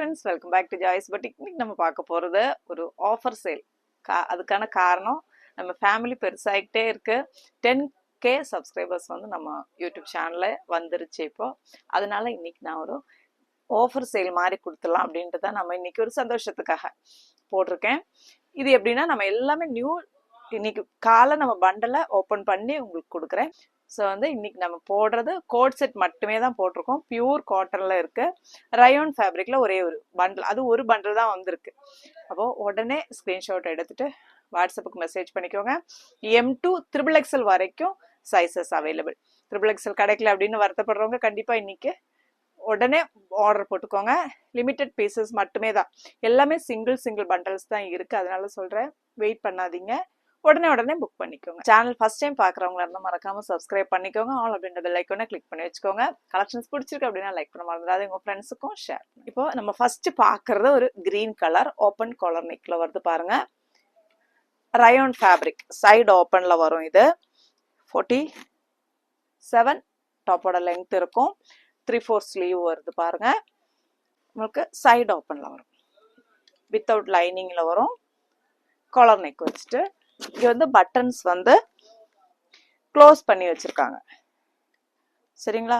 friends, welcome back to Joyce Boutique. இன்னைக்கு நம்ம பார்க்க போறது ஒரு ஆஃபர் சேல். அதுக்கான காரணம் நம்ம ஃபேமிலி பெருசாகிட்டே இருக்கு. 10K சப்ஸ்கிரைபர்ஸ் வந்து நம்ம யூடியூப் சேனல்ல வந்துருச்சு இப்போ. அதனால இன்னைக்கு நான் ஒரு ஆஃபர் சேல் மாதிரி கொடுத்துடலாம் அப்படின்ட்டு தான் நம்ம இன்னைக்கு ஒரு சந்தோஷத்துக்காக போட்டிருக்கேன். இது எப்படின்னா நம்ம எல்லாமே நியூ இன்னைக்கு காலை நம்ம பண்டலை ஓப்பன் பண்ணி உங்களுக்கு கொடுக்குறேன். ஸோ வந்து இன்னைக்கு நம்ம போடுறது கோட் செட் மட்டுமே தான் போட்டிருக்கோம். பியூர் காட்டன்ல இருக்கு. ரயோன் ஃபேப்ரிக்ல ஒரே ஒரு பண்டில், அது ஒரு பண்டில் தான் வந்திருக்கு. அப்போ உடனே ஸ்கிரீன்ஷாட் எடுத்துட்டு வாட்ஸ்அப்புக்கு மெசேஜ் பண்ணிக்கோங்க. M2 XXL வரைக்கும் சைசஸ் அவைலபிள். XXL கிடைக்கல அப்படின்னு வருத்தப்படுறவங்க கண்டிப்பா இன்னைக்கு உடனே ஆர்டர் போட்டுக்கோங்க. லிமிட்டட் பீசஸ் மட்டுமே தான், எல்லாமே சிங்கிள் பண்டல்ஸ் தான் இருக்கு. அதனால சொல்றேன், வெயிட் பண்ணாதீங்க, உடனே புக் பண்ணிக்கோங்க. சேனல் ஃபர்ஸ்ட் டைம் பாக்குறவங்களா இருந்தா மறக்காம சப்ஸ்கிரைப் பண்ணிக்கோங்க. ஆல் அப்படின்ற பெல் ஐகானை கிளிக் பண்ணி வச்சுக்கோங்க. கலெக்ஷன்ஸ் பிடிச்சிருக்கு அப்படின்னா லைக் பண்ண மறந்துடாது, உங்க ஃப்ரெண்ட்ஸுக்கும் ஷேர். இப்போ நம்ம ஃபர்ஸ்ட் பாக்குறது ஒரு கிரீன் கலர் ஓப்பன் காலர் நெக்ல வருது பாருங்க. ரயோன் ஃபேப்ரிக் சைடு ஓப்பன்ல வரும். இது 47 டாப்போட லெங்த் இருக்கும். 3/4 ஸ்லீவ் வருது பாருங்க. உங்களுக்கு சைடு ஓப்பன்ல வரும், வித்தவுட் லைனிங்ல வரும். காலர் நெக் வச்சுட்டு இங்க வந்து பட்டன்ஸ் வந்து க்ளோஸ் பண்ணி வச்சிருக்காங்க, சரிங்களா?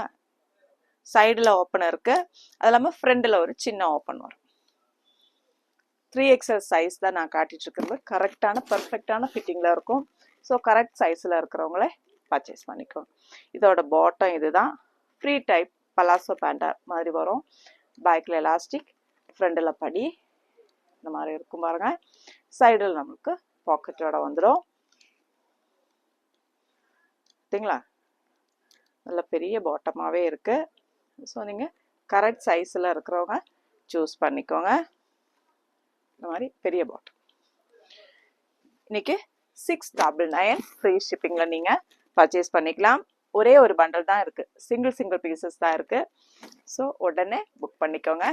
சைடுல ஓப்பன் இருக்கு, அது இல்லாம ஃப்ரண்ட்ல ஒரு சின்ன ஓப்பன் வரும். 3XL சைஸ் தான் நான் காட்டிட்டு இருக்கிறது. கரெக்டான பர்ஃபெக்டான ஃபிட்டிங்ல இருக்கும். ஸோ கரெக்ட் சைஸ்ல இருக்கிறவங்களே பர்ச்சேஸ் பண்ணிக்கோங்க. இதோட பாட்டம் இதுதான். ஃப்ரீ டைப் பலாசோ பேண்டா மாதிரி வரும். பேக்ல எலாஸ்டிக், ஃப்ரண்ட்ல படி இந்த மாதிரி இருக்கும் பாருங்க. சைடில் நம்மளுக்கு பாக்கெட்டோட வந்துடும். சரிங்களா? நல்ல பெரிய பாட்டமாவே இருக்கு. ஸோ நீங்க கரெக்ட் சைஸ்ல இருக்கிறவங்க சூஸ் பண்ணிக்கோங்க. இந்த மாதிரி பெரிய பாட்டம். இன்னைக்கு 699 ஃப்ரீ ஷிப்பிங்ல நீங்க பர்ச்சேஸ் பண்ணிக்கலாம். ஒரே ஒரு பண்டல் தான் இருக்கு, சிங்கிள் பீசஸ் தான் இருக்கு. ஸோ உடனே புக் பண்ணிக்கோங்க.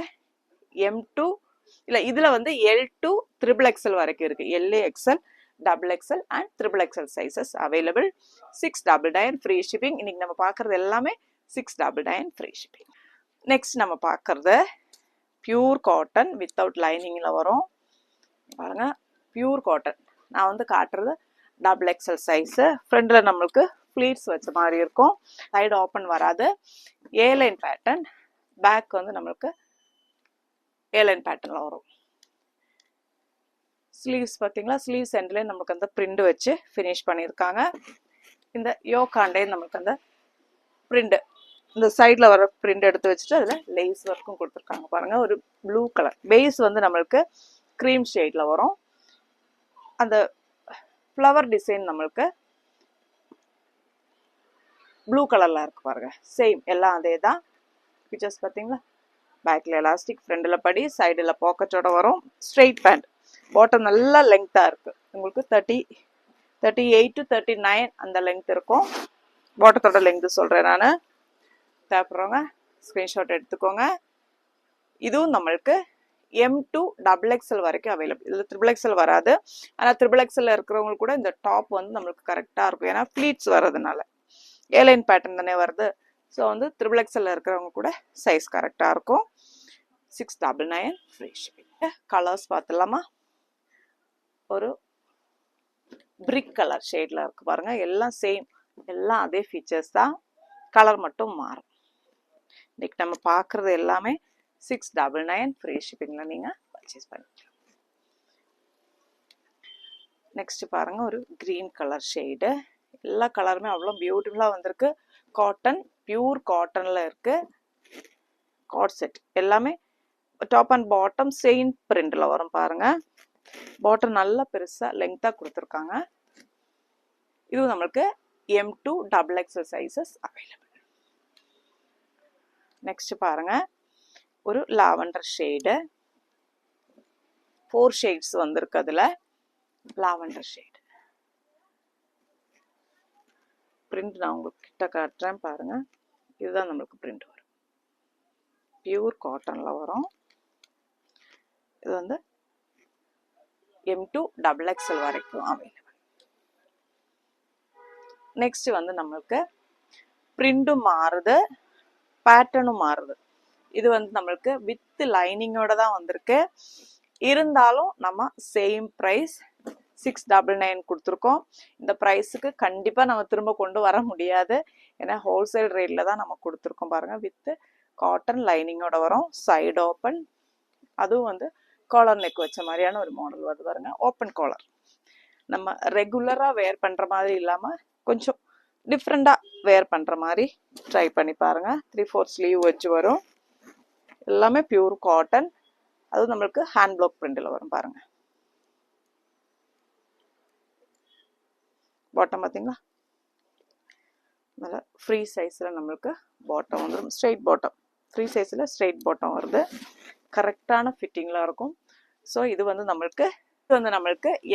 M2 இல்ல, இதுல வந்து L2 XXL வரைக்கும் இருக்கு. LA XL, XXL and XXL sizes available. 699 free shipping. இன்னைக்கு நம்ம பாக்குறது எல்லாமே 699 ஃப்ரீ ஷிப்பிங். நெக்ஸ்ட் நம்ம பாக்குறது பியூர் காட்டன் வித்தவுட் லைனிங்ல வரும் பாருங்க. பியூர் காட்டன் நான் வந்து காட்டுறது XXL சைஸ். ஃப்ரண்ட்ல நம்மளுக்கு ஃபிளீட்ஸ் வச்ச மாதிரி இருக்கும். சைடு ஓப்பன் வராது. Airline pattern. பேக் வந்து நம்மளுக்கு ஏலைன் பேட்டர்ன்ல வரும். ஸ்லீவ்ஸ் பார்த்தீங்களா? ஸ்லீவ்ஸ் எண்ட்ல நமக்கு அந்த பிரிண்ட் வச்சு ஃபினிஷ் பண்ணியிருக்காங்க. இந்த யோகாண்டே நமக்கு அந்த பிரிண்ட், இந்த சைடில் வர பிரிண்ட் எடுத்து வச்சுட்டு அதில் லேஸ் ஒர்க்கும் கொடுத்துருக்காங்க பாருங்க. ஒரு ப்ளூ கலர் பேஸ் வந்து நம்மளுக்கு க்ரீம் ஷேட்ல வரும். அந்த ஃப்ளவர் டிசைன் நம்மளுக்கு ப்ளூ கலர்ல இருக்கு பாருங்க. சேம் எல்லாம் அதே தான். பிக்சர்ஸ் பார்த்தீங்களா? பேக்ல எலாஸ்டிக், ஃப்ரண்ட்ல படி, சைடுல பாக்கெட்டோட வரும். ஸ்ட்ரெயிட் பேண்ட், பாட்டம் நல்லா லெங்க்தா இருக்கு. உங்களுக்கு 38 to 39 அந்த லெங்க் இருக்கும். பாட்டத்தோட லெங்க் சொல்றேன் நான். தேவைப்படுறவங்க ஸ்கிரீன்ஷாட் எடுத்துக்கோங்க. இதுவும் நம்மளுக்கு M2 XXL வரைக்கும் அவைலபிள். இதுல XXL வராது. ஆனா XXL இருக்கிறவங்களுக்கு கூட இந்த டாப் வந்து நம்மளுக்கு கரெக்டா இருக்கும். ஏன்னா ஃபிளீட்ஸ் வர்றதுனால ஏலைன் பேட்டர்ன் தானே வருது. ஸோ வந்து XXL இருக்கிறவங்க கூட சைஸ் கரெக்டா இருக்கும். 699 ஃப்ரீ ஷிப்பிங். கலர்ஸ் பார்த்துலாமா? ஒரு பிரிக் கலர் ஷேட்ல இருக்கு பாருங்க. எல்லாம் சேம், எல்லாம் அதே ஃபீச்சர்ஸ் தான், கலர் மட்டும் மாறும். இன்னைக்கு நம்ம பார்க்கறது எல்லாமே 699 ஃப்ரீ ஷிப்பிங்ல நீங்க பர்ச்சேஸ் பண்ணிக்கலாம். நெக்ஸ்ட் பாருங்க, ஒரு கிரீன் கலர் ஷேடு. எல்லா கலருமே அவ்வளோ பியூட்டிஃபுல்லா வந்திருக்கு. காட்டன், பியூர் காட்டன்ல இருக்கு. காட் செட் எல்லாமே டாப் அண்ட் பாட்டம் செயின் பிரிண்ட்ல வரும் பாருங்க. பாட்டம் நல்லா பெருசா லெங்க்தா கொடுத்துருக்காங்க. இது நம்மளுக்கு M2 XXL sizes available. Next பாருங்க, ஒரு லாவெண்டர் ஷேடு. 4 ஷேட்ஸ் வந்திருக்கு. அதுல லாவெண்டர் ஷேடு பிரிண்ட் நான் உங்களுக்கு கிட்ட காட்டுறேன் பாருங்க. இதுதான் நம்மளுக்கு பிரிண்ட் வரும். பியூர் காட்டன்ல வரும். இது வந்து M2 XXL வரைக்கும் அவைலபிள். நெக்ஸ்ட் வந்து நம்மளுக்கு பிரிண்டும் மாறுது, பேட்டர்னும் மாறுது. இது வந்து நம்மளுக்கு வித் லைனிங்கோட தான் வந்திருக்கு. இருந்தாலும் நம்ம சேம் ப்ரைஸ் 699 கொடுத்துருக்கோம். இந்த ப்ரைஸுக்கு கண்டிப்பாக நம்ம திரும்ப கொண்டு வர முடியாது. ஏன்னா ஹோல்சேல் ரேட்டில் தான் நம்ம கொடுத்துருக்கோம் பாருங்கள். வித்து காட்டன் லைனிங்கோட வரும். சைடு ஓப்பன், அதுவும் வந்து காலர் நெக் வச்ச மாதிரியான ஒரு மாடல் வருது பாருங்க. ஓப்பன் காலர், நம்ம ரெகுலராக வேர் பண்ணுற மாதிரி இல்லாமல் கொஞ்சம் டிஃப்ரெண்ட்டாக வேர் பண்ணுற மாதிரி ட்ரை பண்ணி பாருங்கள். 3/4 ஸ்லீவ் வச்சு வரும். எல்லாமே பியூர் காட்டன். அதுவும் நம்மளுக்கு ஹேண்ட் பிளாக் பிரிண்டில் வரும் பாருங்கள். பாட்டம் பார்த்தீங்களா, நல்லா ஃப்ரீ சைஸில் நம்மளுக்கு பாட்டம் வந்துடும். ஸ்ட்ரெயிட் பாட்டம், ஃப்ரீ சைஸில் ஸ்ட்ரெயிட் பாட்டம் வருது. கரெக்டான ஃபிட்டிங்கில் இருக்கும். ஸோ இது வந்து நம்மளுக்கு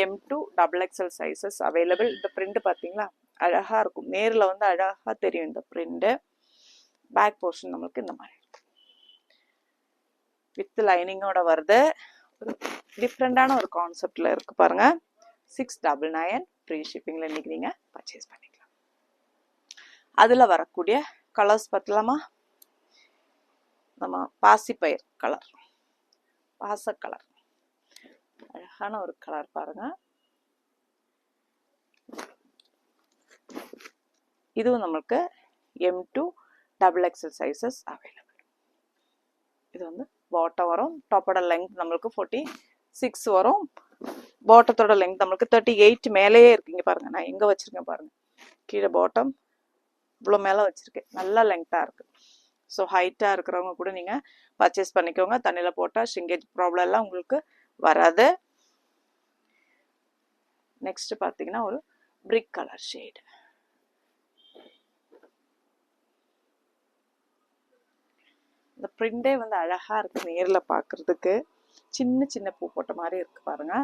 M2 XXL சைஸஸ் அவைலபிள். இந்த பிரிண்ட் பார்த்தீங்களா அழகாக இருக்கும். நேரில் வந்து அழகாக தெரியும் இந்த பிரிண்ட்டு. பேக் போர்ஷன் நம்மளுக்கு இந்த மாதிரி இருக்கு. வித் லைனிங்கோட வருது. ஒரு டிஃப்ரெண்டான ஒரு கான்செப்டில் இருக்குது பாருங்கள். 699 ஃப்ரீ ஷிப்பிங்கில் இன்றைக்கி நீங்கள் பர்ச்சேஸ் பண்ணிக்கலாம். அதில் வரக்கூடிய கலர்ஸ் பார்க்கலாமா? நம்ம பாசிப்பயிர் கலர், பாச கலர், அழகான ஒரு கலர் பாருங்க. இதுவும் நம்மளுக்கு M2 XXL சைஸஸ் அவைலபிள். இது வந்து பாட்டம் வரும். டாப்போட லெங்க் நம்மளுக்கு 46 வரும். பாட்டத்தோட லெங்க் நம்மளுக்கு 38 மேலேயே இருக்குங்க பாருங்க. நான் எங்க வச்சிருக்கேன் பாருங்க. கீழே பாட்டம் இவ்வளோ மேலே வச்சிருக்கேன். நல்லா லெங்க்தாக இருக்கு. ஸோ ஹைட்டாக இருக்கிறவங்க கூட நீங்கள் பர்ச்சேஸ் பண்ணிக்கோங்க. தண்ணியில் போட்டால் ஷ்ரிங்கேஜ் ப்ராப்ளம் எல்லாம் உங்களுக்கு வராது. நெக்ஸ்ட் பார்த்தீங்கன்னா ஒரு பிரிக் கலர் ஷேடு. இந்த பிரிண்டே வந்து அழகா இருக்கு. நேரில் பார்க்கறதுக்கு சின்ன சின்ன பூ போட்ட மாதிரி இருக்கு பாருங்க.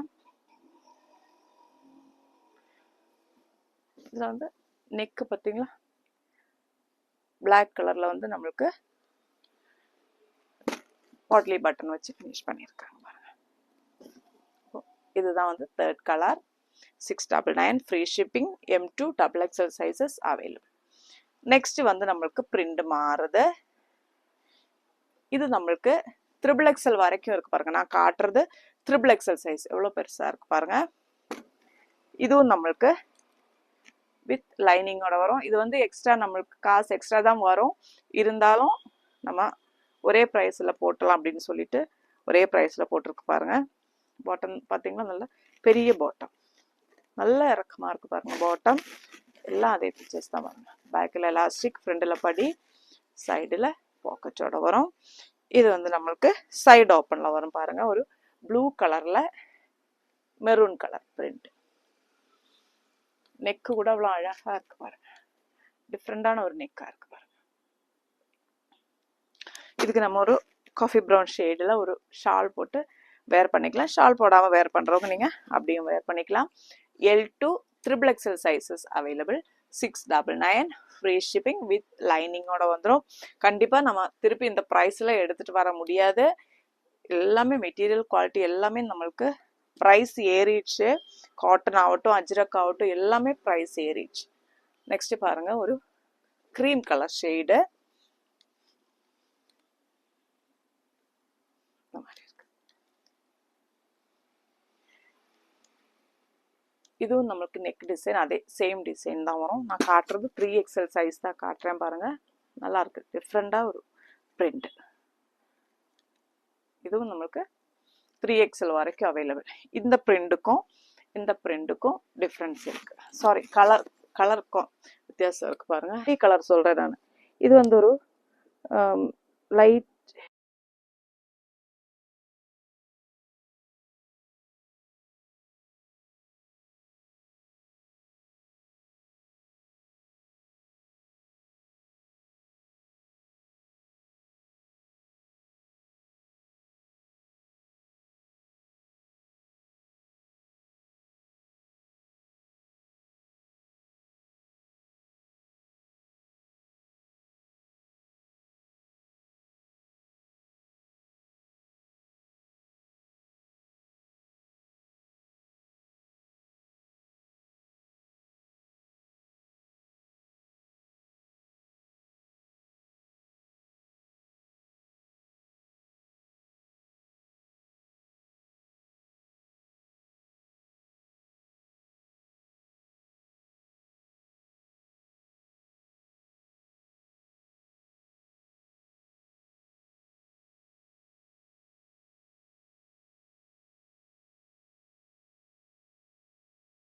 இதுல வந்து நெக்கு பார்த்தீங்களா, பிளாக் கலர்ல வந்து நம்மளுக்கு பாட்லி பட்டன் வச்சு ஃபினிஷ் பண்ணியிருக்காங்க பாருங்க. இதுதான் வந்து third colour. 699 free shipping. M2 XXL sizes available. Next வந்து நம்மளுக்கு பிரிண்ட் மாறுது. இது நம்மளுக்கு XXL வரைக்கும் இருக்கு பாருங்க. நான் காட்டுறது XXL சைஸ் எவ்வளோ பெருசா இருக்கு பாருங்க. இதுவும் நம்மளுக்கு வித் லைனிங்கோட வரும். இது வந்து எக்ஸ்ட்ரா நம்மளுக்கு காசு எக்ஸ்ட்ரா தான் வரும். இருந்தாலும் நம்ம ஒரே ப்ரைஸில் போட்டலாம் அப்படின்னு சொல்லிட்டு ஒரே ப்ரைஸில் போட்டிருக்கு பாருங்க. பாட்டம் பார்த்தீங்கன்னா நல்ல பெரிய பாட்டம், நல்ல இறக்கமாக இருக்கு பாருங்க. பாட்டம் எல்லாம் அதே பிக்சர்ஸ் தான் பாருங்க. பேக்கில் எலாஸ்டிக், ஃப்ரண்டில் படி, சைடில் பாக்கெட்டோட வரும். இது வந்து நம்மளுக்கு சைடு ஓப்பனில் வரும் பாருங்க. ஒரு ப்ளூ கலரில் மெரூன் கலர் பிரிண்ட். நெக்கு கூட அவ்வளோ அழகாக இருக்கு பாருங்க. டிஃப்ரெண்டான ஒரு நெக்காக இருக்கு பாருங்க. இதுக்கு நம்ம ஒரு காஃபி ப்ரௌன் ஷேடில் ஒரு ஷால் போட்டு வேர் பண்ணிக்கலாம். ஷால் போடாமல் வேர் பண்ணுறவங்க நீங்கள் அப்படியும் வேர் பண்ணிக்கலாம். L2 XXL sizes available. 699 free shipping with லைனிங்கோட வந்துடும். கண்டிப்பாக நம்ம திருப்பி இந்த ப்ரைஸில் எடுத்துகிட்டு வர முடியாது. எல்லாமே மெட்டீரியல் குவாலிட்டி எல்லாமே நம்மளுக்கு ப்ரைஸ் ஏறிடுச்சு. காட்டன் ஆகட்டும், அஜ்ரக் ஆகட்டும், எல்லாமே ப்ரைஸ் ஏறிடுச்சு. நெக்ஸ்ட் பாருங்க ஒரு க்ரீம் கலர் ஷேடு. இந்த மாதிரி இருக்கு. இதுவும் நம்மளுக்கு நெக் டிசைன் அதே சேம் டிசைன் தான் வரும். நான் காட்டுறது 3XL சைஸ் தான் காட்டுறேன் பாருங்க. நல்லா இருக்கு. டிஃப்ரெண்டாக ஒரு பிரிண்ட். இதுவும் நம்மளுக்கு 3XL வரைக்கும் அவைலபிள். இந்த பிரிண்ட்டுக்கும் டிஃப்ரென்ஸ் இருக்கு. சாரி, கலருக்கும் வித்தியாசம் இருக்கு பாருங்க. கலர் சொல்றேன் நான். இது வந்து ஒரு லைட்